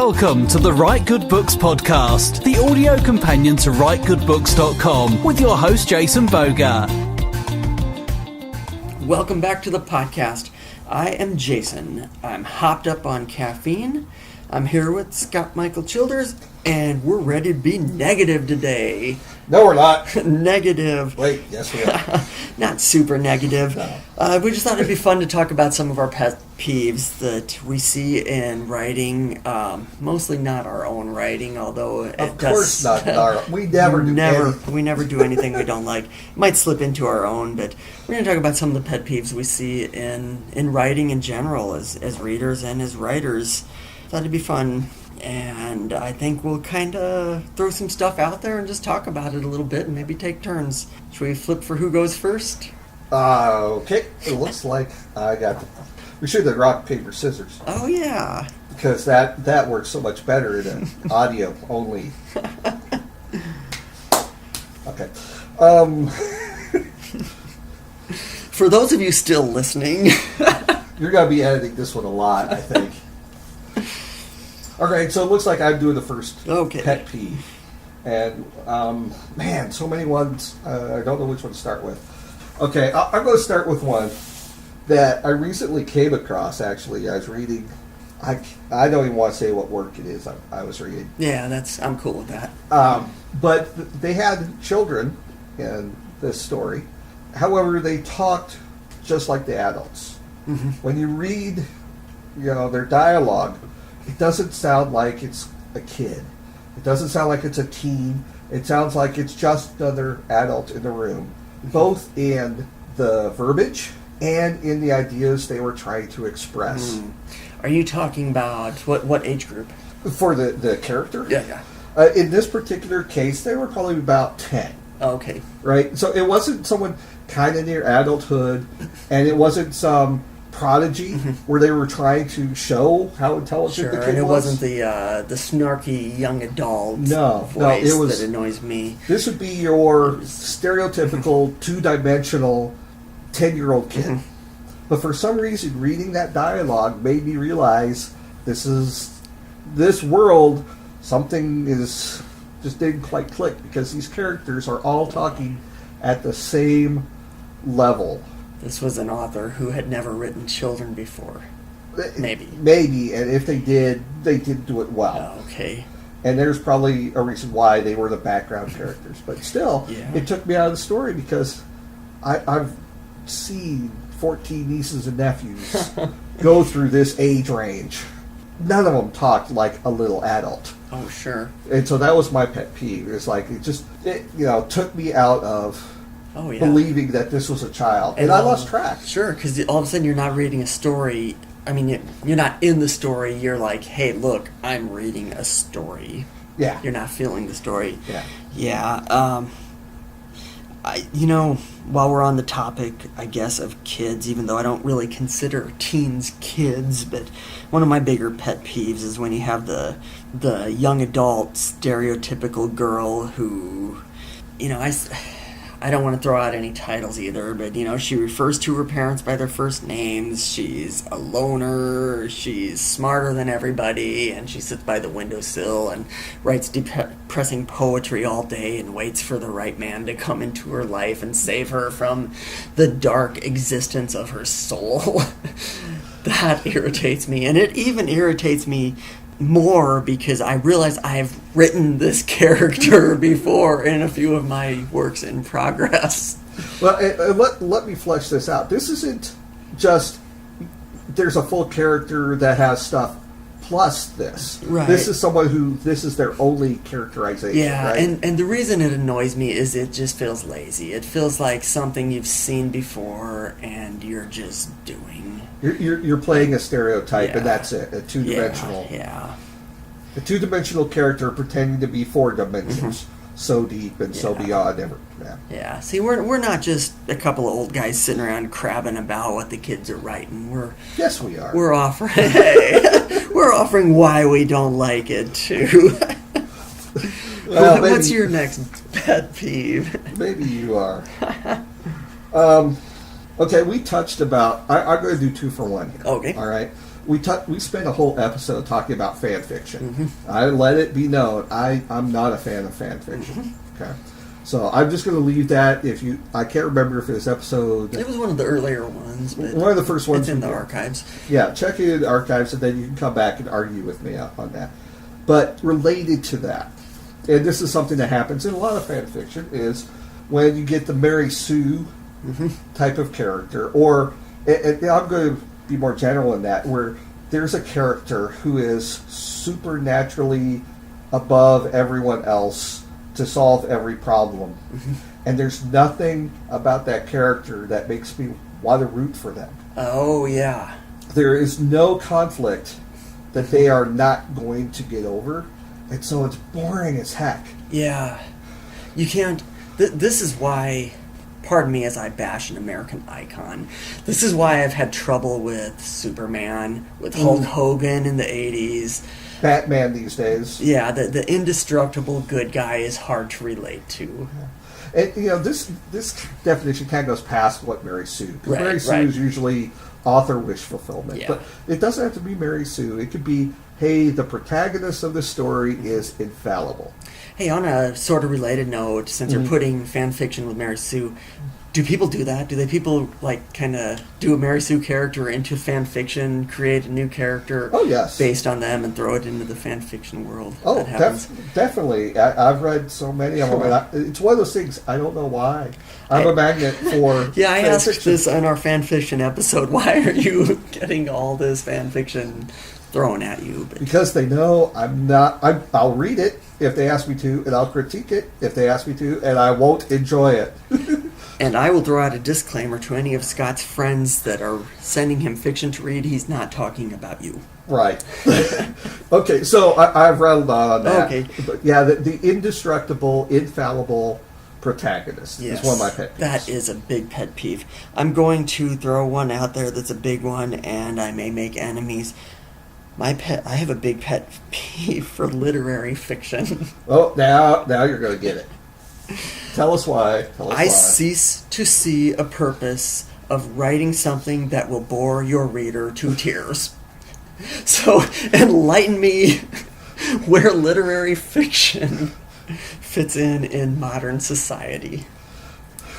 Welcome to the Write Good Books podcast, the audio companion to WriteGoodBooks.com, with your host Jason Bougger. Welcome back to the podcast. I am Jason. I'm hopped up on caffeine. I'm here with Scott Michael Childers, and we're ready to be negative today. No, we're not. Negative. Wait, yes we are. Not super negative. No. We just thought it'd be fun to talk about some of our pet peeves that we see in writing. Mostly not our own writing, although it does. Of course not. We never do anything. We never do anything we don't like. It might slip into our own, but we're going to talk about some of the pet peeves we see in writing in general as readers and as writers. Thought it'd be fun. And I think we'll kind of throw some stuff out there and just talk about it a little bit and maybe take turns. Should we flip for who goes first? Okay. It looks like I got... We should have rock, paper, scissors. Oh, yeah. Because that works so much better than audio only. Okay. For those of you still listening... You're going to be editing this one a lot, I think. Okay, so it looks like I'm doing the first pet peeve. And, man, so many ones. I don't know which one to start with. Okay, I'm going to start with one that I recently came across, actually. I was reading. I don't even want to say what work it is I was reading. Yeah, I'm cool with that. But they had children in this story. However, they talked just like the adults. Mm-hmm. When you read, their dialogue, it doesn't sound like it's a kid. It doesn't sound like it's a teen. It sounds like it's just another adult in the room, both in the verbiage and in the ideas they were trying to express. Mm. Are you talking about what age group? For the character? Yeah. In this particular case, they were probably about 10. Okay. Right? So it wasn't someone kind of near adulthood, and it wasn't some prodigy where they were trying to show how intelligent the kid was. And it wasn't the snarky young adult voice it was, that annoys me. This would be your stereotypical two-dimensional 10-year-old kid. Mm-hmm. But for some reason, reading that dialogue made me realize this world, something is just didn't quite click, because these characters are all talking at the same level. This was an author who had never written children before. Maybe, and if they didn't do it well. Oh, okay. And there's probably a reason why they were the background characters. But still, It took me out of the story, because I've seen 14 nieces and nephews go through this age range. None of them talked like a little adult. Oh, sure. And so that was my pet peeve. It's like, it took me out of believing that this was a child. And I lost track. Sure, because all of a sudden you're not reading a story. I mean, you're not in the story. You're like, hey, look, I'm reading a story. Yeah. You're not feeling the story. Yeah. Yeah. While we're on the topic, I guess, of kids, even though I don't really consider teens kids, but one of my bigger pet peeves is when you have the young adult stereotypical girl who, I don't want to throw out any titles either, but, she refers to her parents by their first names. She's a loner. She's smarter than everybody, and she sits by the windowsill and writes depressing poetry all day and waits for the right man to come into her life and save her from the dark existence of her soul. That irritates me, and it even irritates me more because I realize I've written this character before in a few of my works in progress. Well, let me flesh this out. This isn't just there's a full character that has stuff plus this. Right. This is someone this is their only characterization. Yeah, right? and the reason it annoys me is it just feels lazy. It feels like something you've seen before and you're just doing. You're playing a stereotype, and that's it. A two-dimensional. Yeah. A two-dimensional character pretending to be four dimensions, so deep and so beyond. Yeah. See, we're not just a couple of old guys sitting around crabbing about what the kids are writing. Yes, we are. We're offering why we don't like it too. Well, what's your next pet peeve? Maybe you are. Okay, we touched about... I'm going to do 2 for 1 here. Okay. All right? we spent a whole episode talking about fan fiction. Mm-hmm. I let it be known I'm not a fan of fan fiction. Mm-hmm. Okay, so I'm just going to leave that. I can't remember if it was episode. It was one of the earlier ones, but one of the first ones it's in the archives. Yeah, check it in the archives, and then you can come back and argue with me on that. But related to that, and this is something that happens in a lot of fan fiction, is when you get the Mary Sue type of character, or and I'm going to be more general in that, where there's a character who is supernaturally above everyone else to solve every problem. And there's nothing about that character that makes me want to root for them. Oh, yeah. There is no conflict that they are not going to get over, and so it's boring as heck. Yeah. You can't... this is why... Pardon me as I bash an American icon. This is why I've had trouble with Superman, with Hulk Hogan in the 80s. Batman these days. Yeah, the indestructible good guy is hard to relate to. And, this definition kind of goes past what Mary Sue. Because Right, Mary Sue right. is usually author wish fulfillment. Yeah. But it doesn't have to be Mary Sue. It could be, hey, the protagonist of the story is infallible. Hey, on a sort of related note, since you're putting fan fiction with Mary Sue, do people do that? Do people kind of do a Mary Sue character into fan fiction, create a new character based on them, and throw it into the fan fiction world? Oh, that happens? definitely. I've read so many of them. And it's one of those things, I don't know why. I'm a magnet for Yeah, I fan asked fiction. this on our fan fiction episode. Why are you getting all this fan fiction thrown at you? But Because they know I'll read it if they ask me to, and I'll critique it if they ask me to, and I won't enjoy it. And I will throw out a disclaimer to any of Scott's friends that are sending him fiction to read. He's not talking about you. Right. Okay, so I've rattled on that. Okay. But yeah, the indestructible, infallible protagonist is one of my pet peeves. That is a big pet peeve. I'm going to throw one out there that's a big one, and I may make enemies. I have a big pet peeve for literary fiction. Oh, now you're going to get it. Tell us why. I cease to see a purpose of writing something that will bore your reader to tears. So enlighten me where literary fiction fits in modern society.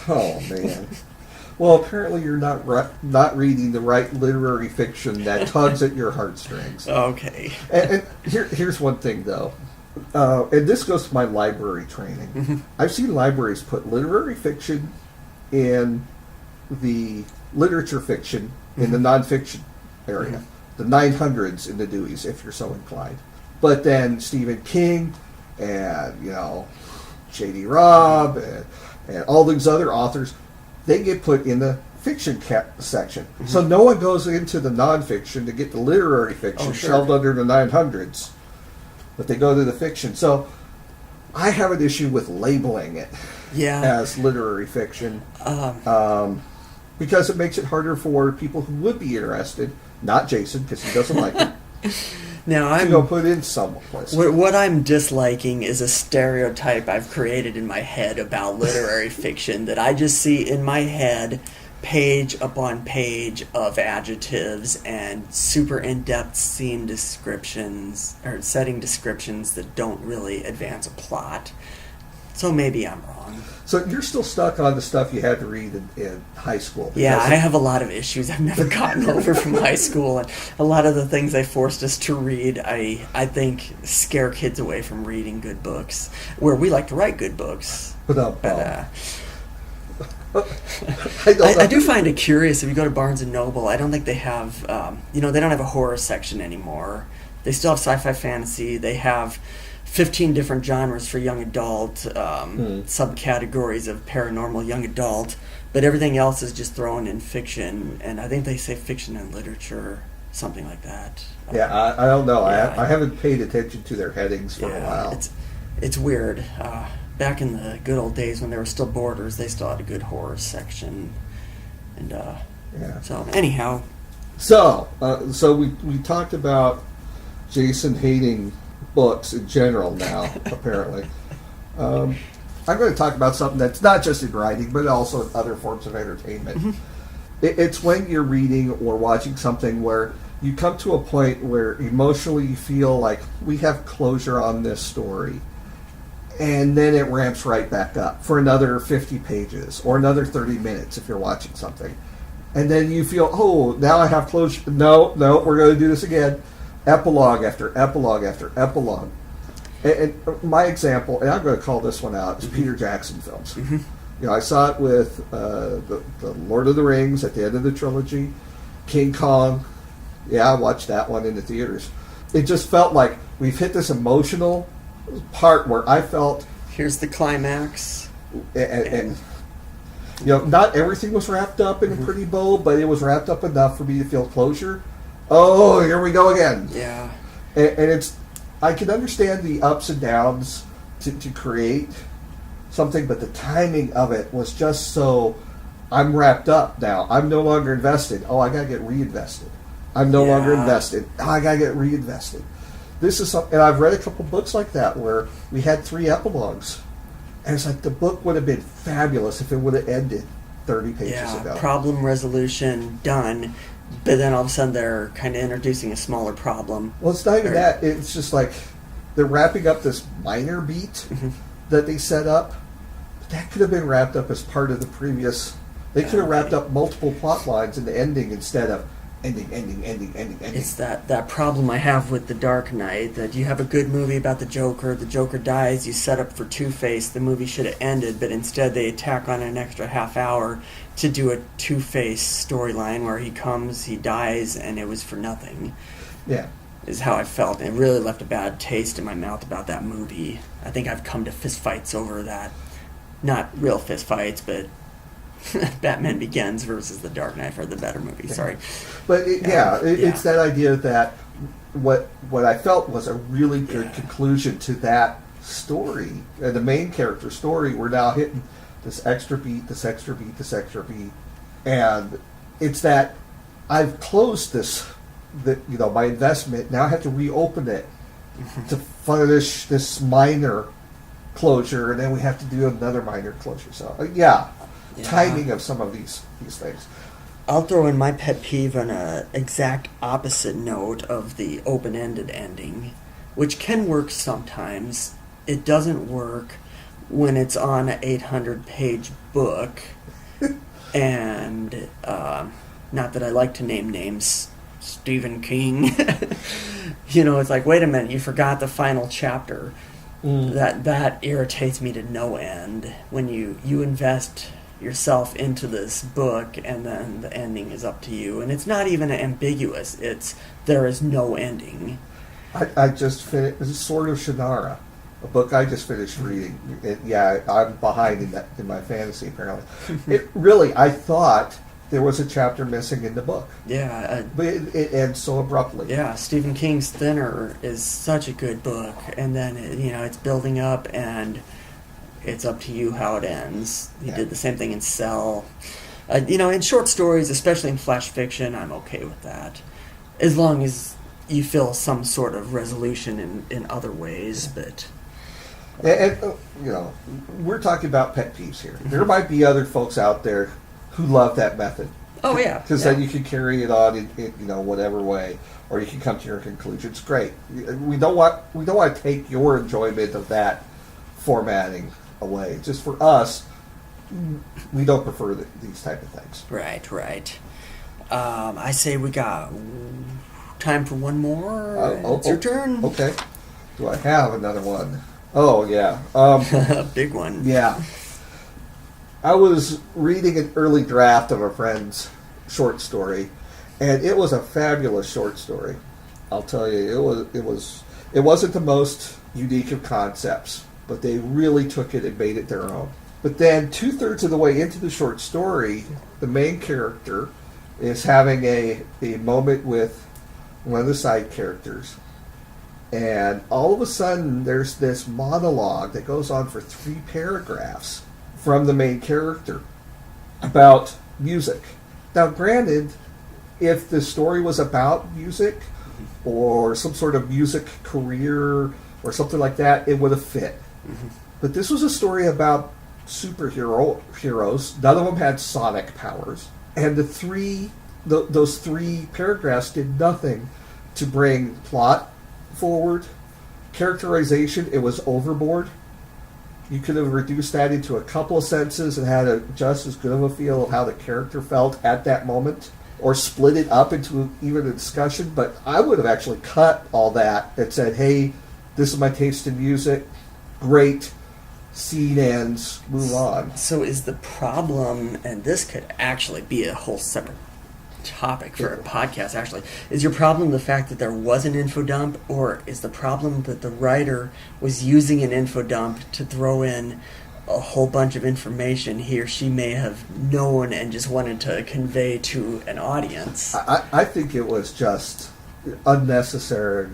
Oh, man. Well, apparently you're not reading the right literary fiction that tugs at your heartstrings. Okay. And here's one thing, though. And this goes to my library training. I've seen libraries put literary fiction in the literature fiction in the nonfiction area. The 900s in the Deweys, if you're so inclined. But then Stephen King and, J.D. Robb and all these other authors, they get put in the fiction section. So no one goes into the nonfiction to get the literary fiction shelved under the 900s. But they go to the fiction. So I have an issue with labeling it as literary fiction because it makes it harder for people who would be interested, not Jason because he doesn't like it, Now to go put in someplace. What I'm disliking is a stereotype I've created in my head about literary fiction that I just see in my head page upon page of adjectives and super in-depth scene descriptions or setting descriptions that don't really advance a plot. So maybe I'm wrong. So you're still stuck on the stuff you had to read in high school. Yeah, I have a lot of issues I've never gotten over from high school, and a lot of the things they forced us to read, I think, scare kids away from reading good books, where we like to write good books. I do find it curious if you go to Barnes & Noble, I don't think they have, they don't have a horror section anymore. They still have sci-fi fantasy. They have 15 different genres for young adult, subcategories of paranormal young adult, but everything else is just thrown in fiction, and I think they say fiction and literature, something like that. Yeah, I don't know. Yeah, I haven't paid attention to their headings for a while. It's weird. Back in the good old days when there were still Borders, they still had a good horror section. And so anyhow. So we talked about Jason hating books in general now, apparently. I'm going to talk about something that's not just in writing, but also in other forms of entertainment. It's when you're reading or watching something where you come to a point where emotionally you feel like we have closure on this story, and then it ramps right back up for another 50 pages or another 30 minutes if you're watching something. And then you feel, oh, now I have closure. No, we're going to do this again. Epilogue after epilogue after epilogue. And my example, and I'm going to call this one out, is Peter Jackson films. Mm-hmm. You know, I saw it with the Lord of the Rings at the end of the trilogy, King Kong. Yeah, I watched that one in the theaters. It just felt like we've hit this emotional part where I felt... Here's the climax. And you know, not everything was wrapped up in a pretty bow, but it was wrapped up enough for me to feel closure. Oh, here we go again. Yeah. And it's... I can understand the ups and downs to create something, but the timing of it was just so... I'm wrapped up now. I'm no longer invested. Oh, I got to get reinvested. I'm no longer invested. Oh, I got to get reinvested. This is something, and I've read a couple books like that where we had 3 epilogues. And it's like the book would have been fabulous if it would have ended 30 pages ago. Problem resolution done, but then all of a sudden they're kind of introducing a smaller problem. Well, it's not even that. It's just like they're wrapping up this minor beat that they set up. But that could have been wrapped up as part of the previous... They could have wrapped up multiple plot lines in the ending instead of ending. It's that problem I have with The Dark Knight, that you have a good movie about the Joker dies, you set up for Two-Face, the movie should have ended, but instead they tack on an extra half hour to do a Two-Face storyline where he comes, he dies, and it was for nothing. Yeah. Is how I felt. And it really left a bad taste in my mouth about that movie. I think I've come to fistfights over that. Not real fistfights, but Batman Begins versus The Dark Knight for the better movie. Sorry, but it's that idea that what I felt was a really good conclusion to that story, and the main character story. We're now hitting this extra beat, and it's that I've closed this. My investment now I have to reopen it to finish this minor closure, and then we have to do another minor closure. So timing of some of these things. I'll throw in my pet peeve on a exact opposite note of the open-ended ending, which can work sometimes. It doesn't work when it's on an 800-page book, and not that I like to name names, Stephen King. It's like, wait a minute, you forgot the final chapter. That irritates me to no end when you invest yourself into this book and then the ending is up to you, and it's not even ambiguous. It's there is no ending. I just finished Sword of Shannara, a book I just finished reading. I'm behind in my fantasy apparently. I thought there was a chapter missing in the book. But it ends so abruptly. Yeah, Stephen King's Thinner is such a good book, and then it's building up, and it's up to you how it ends. He did the same thing in Cell. In short stories, especially in flash fiction, I'm okay with that, as long as you feel some sort of resolution in other ways. But we're talking about pet peeves here. There might be other folks out there who love that method. Oh yeah, because then you can carry it on in whatever way, or you can come to your conclusions. Great. We don't want to take your enjoyment of that formatting away. Just for us, we don't prefer these type of things. Right. I say we got time for one more. It's your turn. Okay. Do I have another one? Oh yeah. A big one. Yeah. I was reading an early draft of a friend's short story, and it was a fabulous short story. I'll tell you, it wasn't the most unique of concepts, but they really took it and made it their own. But then 2/3 of the way into the short story, the main character is having a moment with one of the side characters, and all of a sudden there's this monologue that goes on for 3 paragraphs from the main character about music. Now, granted, if the story was about music or some sort of music career or something like that, it would have fit. But this was a story about heroes. None of them had sonic powers. And the 3 those 3 paragraphs did nothing to bring plot forward. Characterization, it was overboard. You could have reduced that into a couple of sentences and had just as good of a feel of how the character felt at that moment, or split it up into even a discussion. But I would have actually cut all that and said, hey, this is my taste in music. Great. Scene ends. Move on. So is the problem, and this could actually be a whole separate topic for a podcast, actually, is your problem the fact that there was an info dump, or is the problem that the writer was using an info dump to throw in a whole bunch of information he or she may have known and just wanted to convey to an audience? I think it was just unnecessary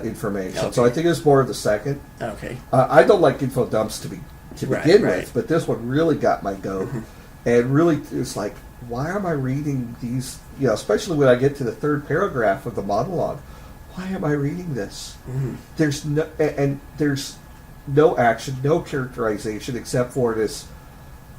information. Okay. So I think it's more of the second. Okay. I don't like info dumps to begin right. with, but this one really got my goat. And really, it's like, why am I reading these? You know, especially when I get to the 3rd paragraph of the monologue. Why am I reading this? There's no action, no characterization, except for this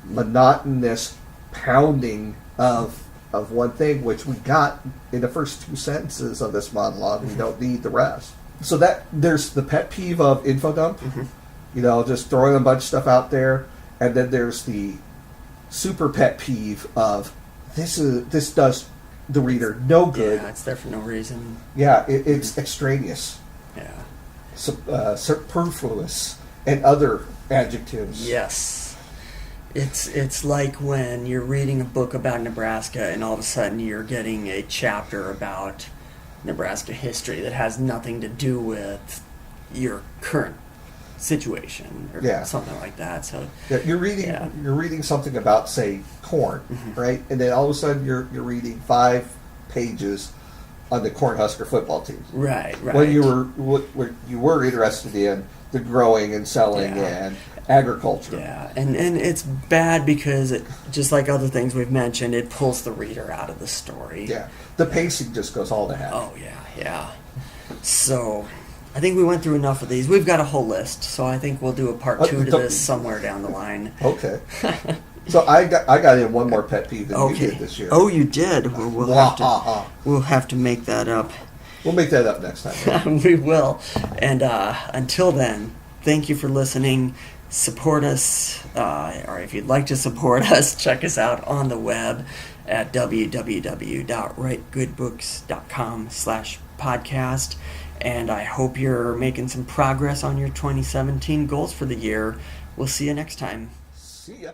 monotonous pounding of one thing, which we got in the first 2 sentences of this monologue. We don't need the rest. So that there's the pet peeve of info dump. You know, just throwing a bunch of stuff out there, and then there's the super pet peeve of this does the reader no good. Yeah, it's there for no reason. Yeah, it's extraneous. Yeah. Superfluous, and other adjectives. Yes. It's like when you're reading a book about Nebraska and all of a sudden you're getting a chapter about Nebraska history that has nothing to do with your current situation or something like that. So you're reading something about, say, corn, right? And then all of a sudden you're reading 5 pages on the Cornhusker football team. Right. When you were interested in the growing and selling and agriculture. Yeah, and it's bad because just like other things we've mentioned, it pulls the reader out of the story. Yeah, the pacing just goes all to hell. Oh yeah. So I think we went through enough of these. We've got a whole list, so I think we'll do a part 2 to this somewhere down the line. Okay. So I got in one more pet peeve than you did this year. Oh, you did? We'll have to make that up. We'll make that up next time. We will. And until then, thank you for listening. Support us, or if you'd like to support us, check us out on the web at www.writegoodbooks.com/podcast. And I hope you're making some progress on your 2017 goals for the year. We'll see you next time. See ya.